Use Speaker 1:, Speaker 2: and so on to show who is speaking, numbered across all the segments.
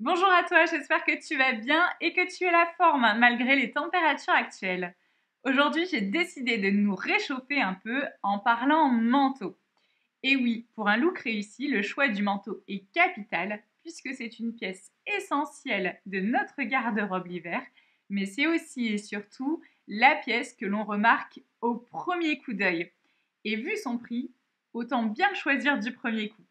Speaker 1: Bonjour à toi, j'espère que tu vas bien et que tu as la forme malgré les températures actuelles. Aujourd'hui, j'ai décidé de nous réchauffer un peu en parlant manteau. Et oui, pour un look réussi, le choix du manteau est capital puisque c'est une pièce essentielle de notre garde-robe l'hiver, mais c'est aussi et surtout la pièce que l'on remarque au premier coup d'œil. Et vu son prix, autant bien le choisir du premier coup.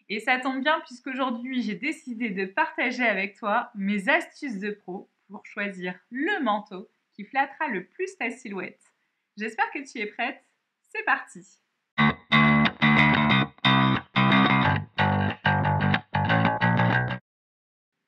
Speaker 1: Et ça tombe bien puisqu'aujourd'hui, j'ai décidé de partager avec toi mes astuces de pro pour choisir le manteau qui flattera le plus ta silhouette. J'espère que tu es prête. C'est parti!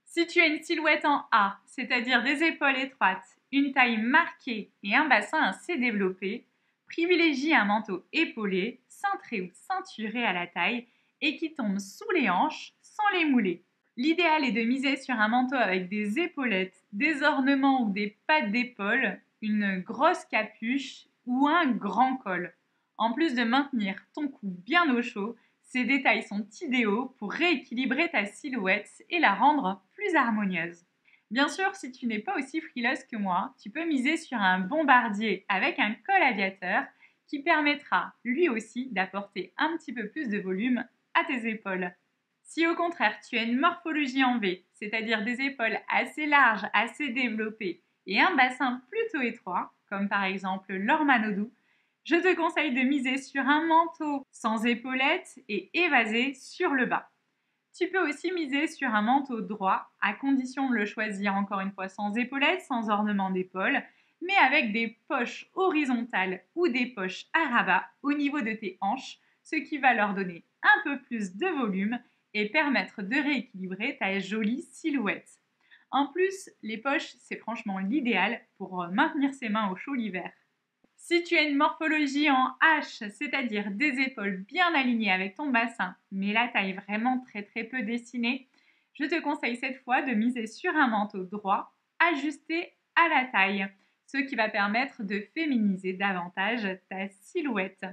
Speaker 1: Si tu as une silhouette en A, c'est-à-dire des épaules étroites, une taille marquée et un bassin assez développé, privilégie un manteau épaulé, cintré ou ceinturé à la taille et qui tombe sous les hanches sans les mouler. L'idéal est de miser sur un manteau avec des épaulettes, des ornements ou des pattes d'épaule, une grosse capuche ou un grand col. En plus de maintenir ton cou bien au chaud, ces détails sont idéaux pour rééquilibrer ta silhouette et la rendre plus harmonieuse. Bien sûr, si tu n'es pas aussi frileuse que moi, tu peux miser sur un bombardier avec un col aviateur qui permettra lui aussi d'apporter un petit peu plus de volume à tes épaules. Si au contraire tu as une morphologie en V, c'est-à-dire des épaules assez larges, assez développées et un bassin plutôt étroit, comme par exemple Laure Manodou, je te conseille de miser sur un manteau sans épaulettes et évasé sur le bas. Tu peux aussi miser sur un manteau droit, à condition de le choisir encore une fois sans épaulettes, sans ornement d'épaule, mais avec des poches horizontales ou des poches à rabat au niveau de tes hanches, ce qui va leur donner un peu plus de volume et permettre de rééquilibrer ta jolie silhouette. En plus, les poches, c'est franchement l'idéal pour maintenir ses mains au chaud l'hiver. Si tu as une morphologie en H, c'est-à-dire des épaules bien alignées avec ton bassin, mais la taille vraiment très peu dessinée, je te conseille cette fois de miser sur un manteau droit, ajusté à la taille, ce qui va permettre de féminiser davantage ta silhouette.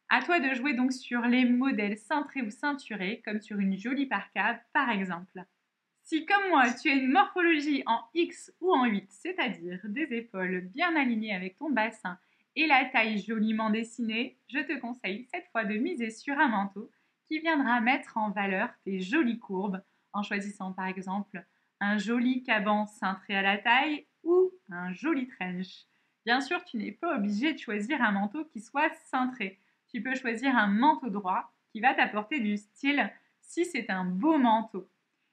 Speaker 1: À toi de jouer donc sur les modèles cintrés ou ceinturés, comme sur une jolie parka par exemple. Si comme moi tu as une morphologie en X ou en 8, c'est-à-dire des épaules bien alignées avec ton bassin et la taille joliment dessinée, je te conseille cette fois de miser sur un manteau qui viendra mettre en valeur tes jolies courbes en choisissant par exemple un joli caban cintré à la taille ou un joli trench. Bien sûr, tu n'es pas obligé de choisir un manteau qui soit cintré. Tu peux choisir un manteau droit qui va t'apporter du style si c'est un beau manteau,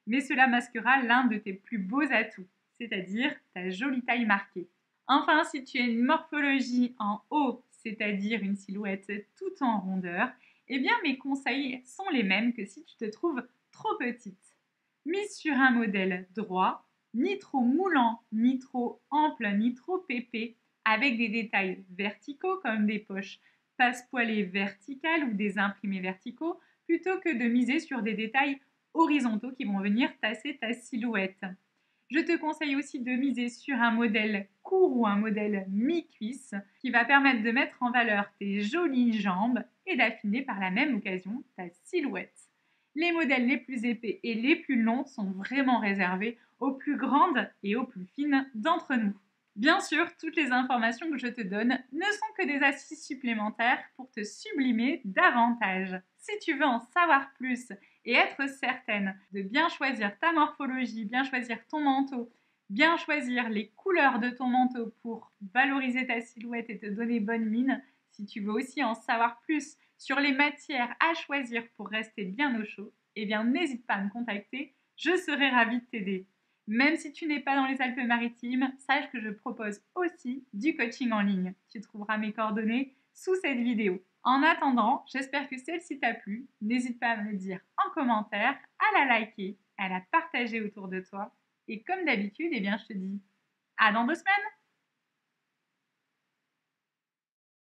Speaker 1: mais cela masquera l'un de tes plus beaux atouts, c'est-à-dire ta jolie taille marquée. Enfin, si tu as une morphologie en haut, c'est-à-dire une silhouette tout en rondeur, eh bien mes conseils sont les mêmes que si tu te trouves trop petite. Mise sur un modèle droit, ni trop moulant, ni trop ample, ni trop épais, avec des détails verticaux comme des poches passepoilées verticales ou des imprimés verticaux, plutôt que de miser sur des détails horizontaux qui vont venir tasser ta silhouette. Je te conseille aussi de miser sur un modèle court ou un modèle mi-cuisse qui va permettre de mettre en valeur tes jolies jambes et d'affiner par la même occasion ta silhouette. Les modèles les plus épais et les plus longs sont vraiment réservés aux plus grandes et aux plus fines d'entre nous. Bien sûr, toutes les informations que je te donne ne sont que des astuces supplémentaires pour te sublimer davantage. Si tu veux en savoir plus et être certaine de bien choisir ta morphologie, bien choisir ton manteau, bien choisir les couleurs de ton manteau pour valoriser ta silhouette et te donner bonne mine, si tu veux aussi en savoir plus sur les matières à choisir pour rester bien au chaud, eh bien n'hésite pas à me contacter, je serai ravie de t'aider. Même si tu n'es pas dans les Alpes-Maritimes, sache que je propose aussi du coaching en ligne. Tu trouveras mes coordonnées sous cette vidéo. En attendant, j'espère que celle-ci t'a plu. N'hésite pas à me le dire en commentaire, à la liker, à la partager autour de toi. Et comme d'habitude, eh bien, je te dis à dans 2 semaines.